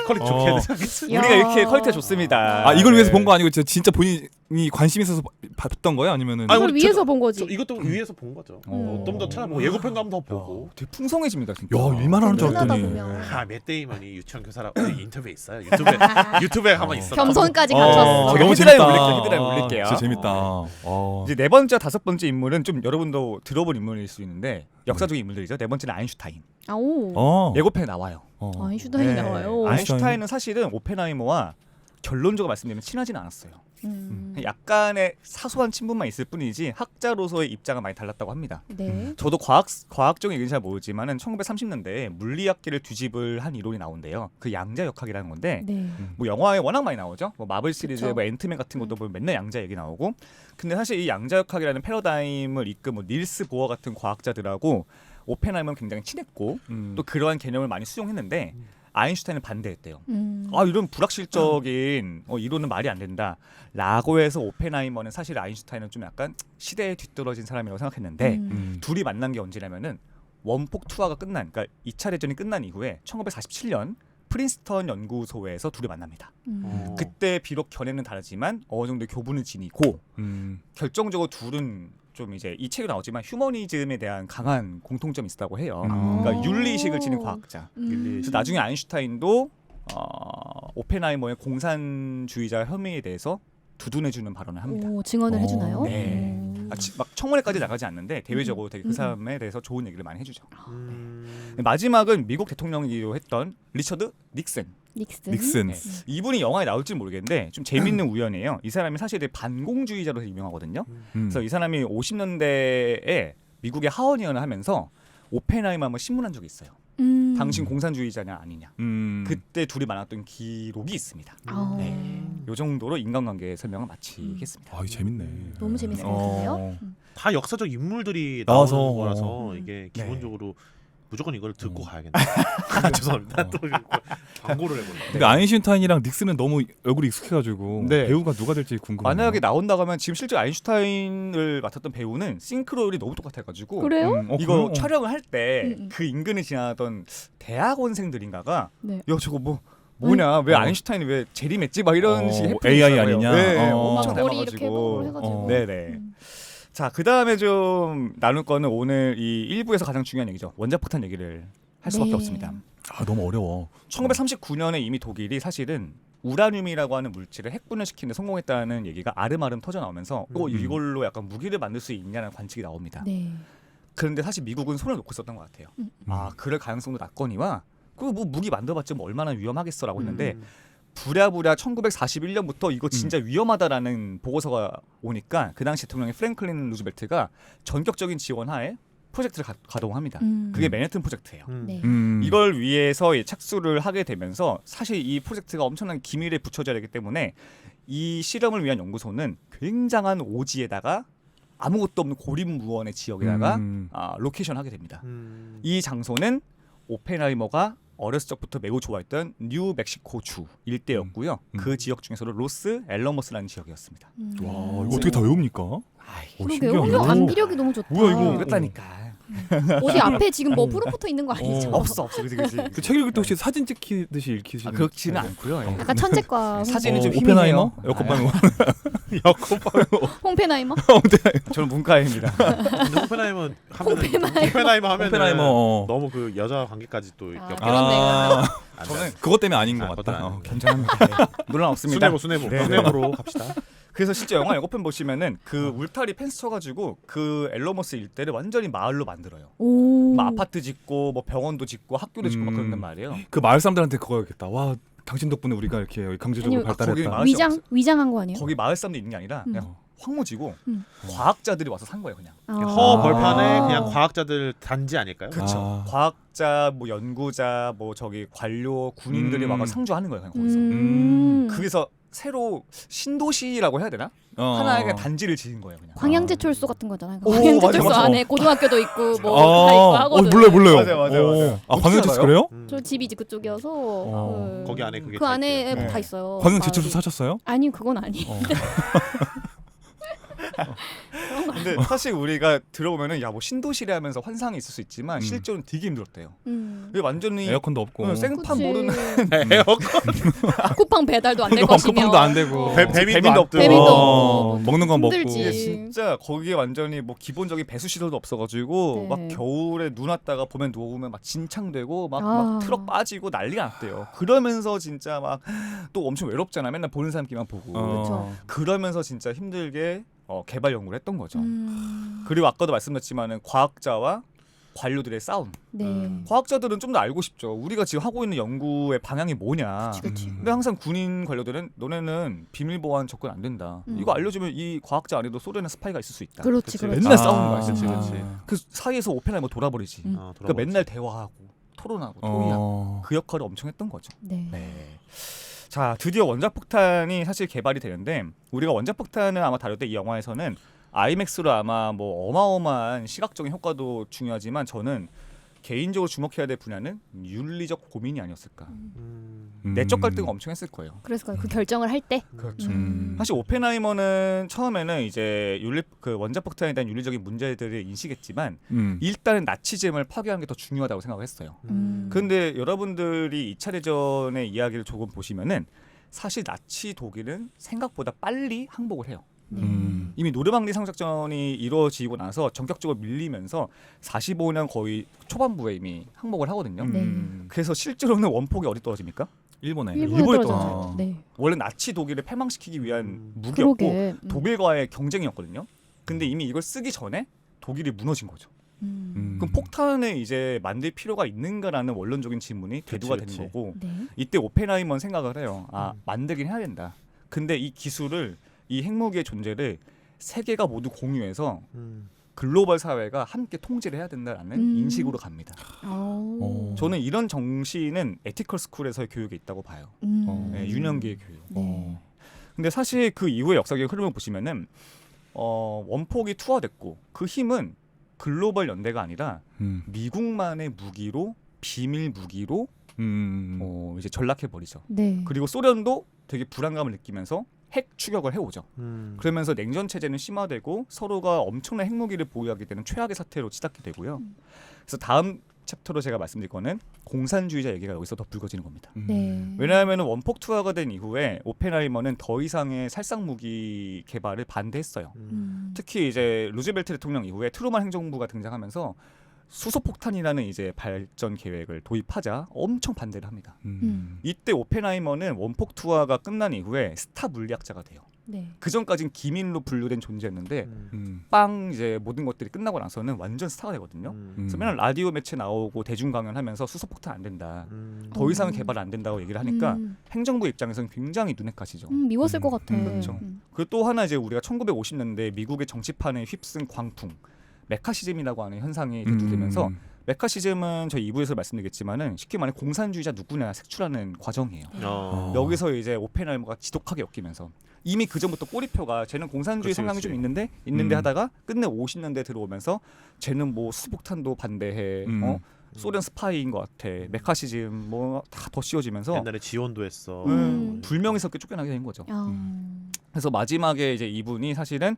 퀄리티 좋게 해야 되지. 야. 우리가 이렇게 퀄리티가 좋습니다. 이걸 위해서 네. 본 거 아니고 진짜 본인이 관심 있어서 봤던 거예요? 아니면은 아니, 이걸 우리 위해서 본 거지. 이것도 위에서 본 거죠. 좀 더 찾아보고 예고편도 한번 더 보고. 되게 풍성해집니다 진짜. 야 일만 하는 줄 하다 알았더니 보면. 맷 데이먼이 유치원 교사라고 인터뷰에 있어요. 유튜브에 한번 있어. 겸손까지 갖췄어. 제가 너무 헤드라인 재밌다. 올릴게요, 헤드라인 올릴게요. 진짜 재밌다. 이제 네 번째, 다섯 번째 인물은 좀 여러분도 들어본 인물일 수 있는데 역사적인 인물들이죠. 네 번째는 아인슈타인. 예고편에 나와요. 아인슈타인이 네. 나와요. 아인슈타인은 사실은 오펜하이머와 결론적으로 말씀드리면 친하지는 않았어요. 약간의 사소한 친분만 있을 뿐이지 학자로서의 입장은 많이 달랐다고 합니다. 네. 저도 과학적인 얘기는 잘 모르지만은 1930년대에 물리학계를 뒤집을 한 이론이 나온대요. 그 양자역학이라는 건데 네. 뭐 영화에 워낙 많이 나오죠. 뭐 마블 시리즈, 그쵸. 뭐 앤트맨 같은 것도 보면 맨날 양자 얘기 나오고. 근데 사실 이 양자역학이라는 패러다임을 이끈 뭐 닐스 보어 같은 과학자들하고 오펜하이머는 굉장히 친했고 또 그러한 개념을 많이 수용했는데 아인슈타인은 반대했대요. 이런 불확실적인 이론은 말이 안 된다. 라고 해서 오펜하이머는 사실 아인슈타인은 좀 약간 시대에 뒤떨어진 사람이라고 생각했는데 둘이 만난 게 언제냐면은 원폭 투하가 끝난, 그러니까 2차 대전이 끝난 이후에 1947년 프린스턴 연구소에서 둘이 만납니다. 그때 비록 견해는 다르지만 어느 정도 교분을 지니고 결정적으로 둘은 좀 이제 이 책에 나오지만 휴머니즘에 대한 강한 공통점이 있다고 해요. 그러니까 윤리의식을 지닌 과학자. 그래서 나중에 아인슈타인도 오펜하이머의 공산주의자 혐의에 대해서 두둔해주는 발언을 합니다. 증언을 해주나요? 네. 막 청문회까지 나가지 않는데 대외적으로 되게 그 사람에 대해서 좋은 얘기를 많이 해주죠. 마지막은 미국 대통령이기도 했던 리처드 닉슨. 닉슨. 네. 이분이 영화에 나올지 모르겠는데 좀 재밌는 우연이에요. 이 사람이 사실 반공주의자로 유명하거든요. 그래서 이 사람이 50년대에 미국의 하원의원을 하면서 오펜하이머 한번 신문한 적이 있어요. 당신 공산주의자냐 아니냐. 그때 둘이 만났던 기록이 있습니다. 네. 이 정도로 인간관계 설명을 마치겠습니다. 이거 재밌네. 너무 재밌을 것 같은데요. 다 역사적 인물들이 나와서. 나오는 거라서 이게 기본적으로 무조건 이걸 듣고 가야겠네. 죄송합니다. 또 광고를 해버렸네. 근데 아인슈타인이랑 닉슨은 너무 얼굴이 익숙해가지고 네. 배우가 누가 될지 궁금해요. 만약에 나온다고 하면 지금 실제 아인슈타인을 맡았던 배우는 싱크로율이 너무 똑같아가지고 그래요? 이거 촬영을 할 때 그 인근을 지나던 대학원생들인가가 네. 야 저거 뭐냐 왜 아인슈타인이 왜 재림했지 막 이런 식의 해프닝이 AI 있어요. 아니냐? 네, 막 엄청 머리 이렇게 닮아가지고 해가지고. 네네. 자, 그 다음에 좀 나눌 거는 오늘 이 1부에서 가장 중요한 얘기죠. 원자폭탄 얘기를 할 수밖에 네. 없습니다. 너무 어려워. 1939년에 이미 독일이 사실은 우라늄이라고 하는 물질을 핵분해시키는 데 성공했다는 얘기가 아름아름 터져 나오면서 이걸로 약간 무기를 만들 수 있냐는 관측이 나옵니다. 네. 그런데 사실 미국은 손을 놓고 있었던 것 같아요. 그럴 가능성도 낮거니와 그 뭐 무기 만들어봤자 뭐 얼마나 위험하겠어라고 했는데 부랴부랴 1941년부터 이거 진짜 위험하다라는 보고서가 오니까 그 당시 대통령이 프랭클린 루즈벨트가 전격적인 지원하에 프로젝트를 가동합니다. 그게 맨해튼 프로젝트예요. 네. 이걸 위해서 착수를 하게 되면서 사실 이 프로젝트가 엄청난 기밀에 붙여져야 되기 때문에 이 실험을 위한 연구소는 굉장한 오지에다가 아무것도 없는 고립무원의 지역에다가 로케이션 하게 됩니다. 이 장소는 오펜하이머가 어렸을 적부터 매우 좋아했던 뉴멕시코주 일대였고요. 그 지역 중에서도 로스 앨러머스라는 지역이었습니다. 와, 이거 어떻게 다 외웁니까? 그러게요. 암기력이 너무 좋다. 뭐야, 이거? 이겼다니까. 어디 앞에 지금 뭐 프로포터 있는 거 아니죠? 없어. 그지. 그 책 읽을 때 혹시 사진 찍히듯이 읽히시는? 그렇지는 않고요. 예. 약간 천재과 사진이 좀 오펜하이머? 힘이네요. 여코파이머? 홍페나이머? 저는 문과입니다. 근데 오펜하이머 하면은 오펜하이머. 너무 그 여자 관계까지 또 아, 엮여. 그렇네요. 저는 그것 때문에 아닌 것 그건 같다. 아니에요. 괜찮습니다. 네. 논란 없습니다. 수뇌부 네. 수뇌부로 갑시다. 그래서 실제 영화 예고편 보시면은 그 울타리 펜스 쳐가지고 그 엘로머스 일대를 완전히 마을로 만들어요. 오. 뭐 아파트 짓고 뭐 병원도 짓고 학교도 짓고 막 그런단 말이에요. 그 마을 사람들한테 그거야겠다. 와, 당신 덕분에 우리가 이렇게 강제적으로 아니요, 발달했다. 거기 마을 위장한 거 아니에요? 거기 마을 사람도 있는 게 아니라 그냥 황무지고 음. 과학자들이 와서 산 거예요, 그냥. 허 벌판에 그냥 과학자들 단지 아닐까요? 그렇죠. 아. 과학자, 뭐 연구자, 뭐 저기 관료, 군인들이 와서 상주하는 거예요, 그냥 거기서. 거기서 새로 신도시라고 해야 되나? 하나의 그냥 단지를 지은 거예요, 그냥. 광양제철소 같은 거잖아요. 오, 광양제철소 맞아. 안에 고등학교도 있고 뭐 다 있고 하거든. 몰라요. 맞아요. 광양제철소 그래요? 저 집이 이제 그쪽이어서 거기 안에 그게 그 다 안에 있대요. 뭐 네. 다 있어요. 광양제철소 마을이. 사셨어요? 아니 그건 아니에요. 근데 사실 우리가 들어보면은 야 뭐 신도시래 하면서 환상이 있을 수 있지만 실제로는 되게 힘들었대요. 이게 완전히 에어컨도 없고. 생판 그치. 모르는 에어컨 쿠팡 배달도 안 될 것이며. 쿠팡도 안 되고. 배민도 없고. 배민도 어, 없고. 먹는 건 먹고. 힘들지. 이게 진짜 거기에 완전히 뭐 기본적인 배수 시설도 없어가지고 네. 막 겨울에 눈 왔다가 봄에 누우면 막 진창되고 막 아. 트럭 빠지고 난리가 났대요. 그러면서 진짜 막 또 엄청 외롭잖아. 맨날 보는 사람끼리만 보고. 그렇죠. 그러면서 진짜 힘들게 개발 연구를 했던 거죠. 음. 그리고 아까도 말씀드렸지만은 과학자와 관료들의 싸움. 네. 과학자들은 좀 더 알고 싶죠. 우리가 지금 하고 있는 연구의 방향이 뭐냐. 그치. 근데 항상 군인 관료들은 너네는 비밀 보안 접근 안 된다. 이거 알려주면 이 과학자 안에도 소련의 스파이가 있을 수 있다. 그렇지, 그치. 그렇지. 맨날 싸우는 거야, 그치, 진짜. 그치. 그 사이에서 오펜하이머 돌아버리지. 그러니까 맨날 대화하고 토론하고 토의하고 그 역할을 엄청 했던 거죠. 네. 네. 자, 드디어 원자폭탄이 사실 개발이 되는데 우리가 원자폭탄을 아마 다룰 때 이 영화에서는 아이맥스로 아마 뭐 어마어마한 시각적인 효과도 중요하지만 저는 개인적으로 주목해야 될 분야는 윤리적 고민이 아니었을까. 내적 갈등 엄청 했을 거예요. 그래서 그 결정을 할 때. 그렇죠. 사실 오펜하이머는 처음에는 이제 그 원자폭탄에 대한 윤리적인 문제들을 인식했지만 일단은 나치즘을 파괴하는 게 더 중요하다고 생각했어요. 그런데 여러분들이 2차 대전의 이야기를 조금 보시면은 사실 나치 독일은 생각보다 빨리 항복을 해요. 이미 노르망디 상작전이 이루어지고 나서 전격적으로 밀리면서 45년 거의 초반부에 이미 항복을 하거든요. 그래서 실제로는 원폭이 어디 떨어집니까? 일본에 일본에 떨어졌죠. 떨어져. 네. 원래 나치 독일을 패망시키기 위한 무기였고 그러게. 독일과의 경쟁이었거든요. 근데 이미 이걸 쓰기 전에 독일이 무너진 거죠. 그럼 폭탄을 이제 만들 필요가 있는가라는 원론적인 질문이 대두가 그치. 되는 거고 네. 이때 오펜하이머는 생각을 해요. 만들긴 해야 된다. 근데 이 기술을 이 핵무기의 존재를 세계가 모두 공유해서 글로벌 사회가 함께 통제를 해야 된다라는 인식으로 갑니다. 저는 이런 정신은 에티컬 스쿨에서의 교육에 있다고 봐요. 네, 유년기의 교육. 네. 근데 사실 그 이후의 역사적인 흐름을 보시면은 원폭이 투하됐고 그 힘은 글로벌 연대가 아니라 미국만의 무기로 비밀 무기로 이제 전락해 버리죠. 네. 그리고 소련도 되게 불안감을 느끼면서 핵 추격을 해오죠. 그러면서 냉전 체제는 심화되고 서로가 엄청난 핵무기를 보유하게 되는 최악의 사태로 치닫게 되고요. 그래서 다음 챕터로 제가 말씀드릴 거는 공산주의자 얘기가 여기서 더 불거지는 겁니다. 네. 왜냐하면 원폭 투하가 된 이후에 오펜하이머는 더 이상의 살상 무기 개발을 반대했어요. 특히 이제 루즈벨트 대통령 이후에 트루만 행정부가 등장하면서 수소폭탄이라는 이제 발전 계획을 도입하자 엄청 반대를 합니다. 이때 오펜하이머는 원폭 투하가 끝난 이후에 스타 물리학자가 돼요. 네. 그 전까진 기민으로 분류된 존재였는데 빵 이제 모든 것들이 끝나고 나서는 완전 스타가 되거든요. 그래서 맨날 라디오 매체 나오고 대중 강연하면서 수소폭탄 안 된다. 더 이상 개발 안 된다고 얘기를 하니까 행정부 입장에서는 굉장히 눈에 가시죠. 미웠을 것 같아. 그렇죠. 그리고 또 하나 이제 우리가 1950년대 미국의 정치판에 휩쓴 광풍 메카시즘이라고 하는 현상이 대두되면서 메카시즘은 저희 2부에서 말씀드리겠지만은 쉽게 말해 공산주의자 누구나 색출하는 과정이에요. 여기서 이제 오펜하이머가 지독하게 엮이면서 이미 그 전부터 꼬리표가 쟤는 공산주의 그치, 성향이 그치. 좀 있는데 하다가 끝내 50년대 들어오면서 쟤는 뭐 수폭탄도 반대해. 소련 스파이인 것 같아. 메카시즘 뭐 다 더 씌워지면서 옛날에 지원도 했어. 불명예스럽게 쫓겨나게 된 거죠. 그래서 마지막에 이제 이분이 사실은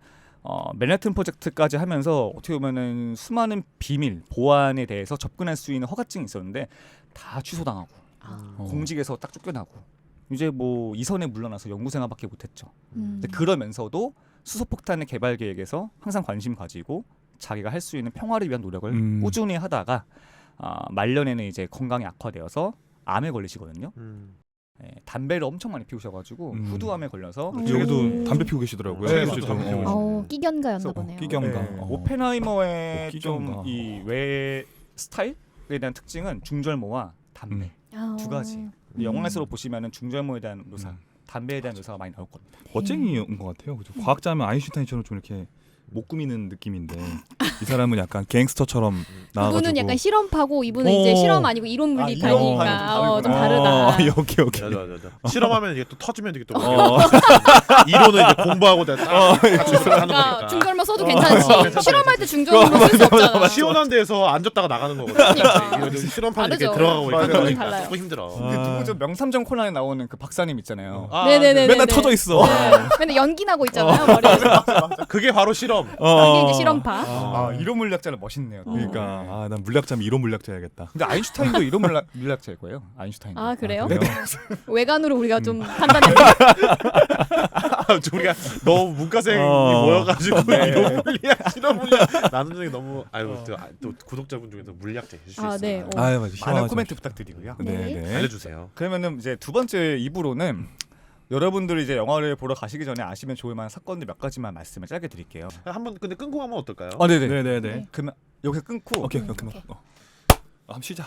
맨해튼 프로젝트까지 하면서 어떻게 보면은 수많은 비밀 보안에 대해서 접근할 수 있는 허가증이 있었는데 다 취소당하고 공직에서 딱 쫓겨나고 이제 뭐 이선에 물러나서 연구생활밖에 못했죠. 근데 그러면서도 수소폭탄의 개발 계획에서 항상 관심 가지고 자기가 할 수 있는 평화를 위한 노력을 꾸준히 하다가 말년에는 이제 건강이 악화되어서 암에 걸리시거든요. 담배를 엄청 많이 피우셔가지고 후두암에 걸려서 여기도 담배 피우고 계시더라고요. 네, 그래서 담배 피우고 좀, 끼견가였나 보네요. 끼견가. 네. 오펜하이머의 끼견가. 좀 이 외 스타일에 대한 특징은 중절모와 담배 두 가지. 영화에서 보시면은 중절모에 대한 묘사, 담배에 대한 묘사가 많이 나올 겁니다. 멋쟁이인 것 같아요. 그죠? 과학자면 아인슈타인처럼 좀 이렇게 못 꾸미는 느낌인데 이 사람은 약간 갱스터처럼 나와가지고. 이분은 약간 실험파고 이분은 이제 실험 아니고 이론 물리파니까 좀 다르다. 오케이 오케이. 맞아. 실험하면 이게 또 터지면 이게 또 이론은 이제 공부하고 내가 하는 그러니까 거니까. 중절모 써도 괜찮지. 실험할 때 중절모 쓸 수 없잖아. 시원한 데에서 앉았다가 나가는 거거든. 그러니까. 이거 실험판 이렇게 다르죠. 들어가고 이렇게 맞아요. 하니까 달라요. 조금 힘들어. 그 누구죠? 명탐정 코난에 나오는 그 박사님 있잖아요. 네네네. 맨날 터져 있어. 맨날 연기 나고 있잖아요 머리에서. 그게 바로 실험. 이게 이제 실험파. 이론 물리학자는 멋있네요. 그러니까 난 물리학자면 이론 물리학자야겠다. 근데 아인슈타인도 이론 물리학자일 거예요. 아인슈타인. 아 그래요? 그래요? 외관으로 우리가 좀 판단해. 우리가 너무 문과생이 모여가지고 이론 물리학, 실험 물리학 나누는 게 너무 또 구독자분 중에서 물리학자 해주실 수 네. 있어요. 아유 맞아. 많은 코멘트 부탁드리고요. 네. 알려주세요. 그러면은 이제 두 번째 2부로는 여러분들이 이제 영화를 보러 가시기 전에 아시면 좋을 만한 사건들 몇 가지만 말씀을 짧게 드릴게요. 한번 근데 끊고 가면 어떨까요? 네네. 네네네. 그러면 여기서 끊고 오케이. 오케이. 한번 쉬자.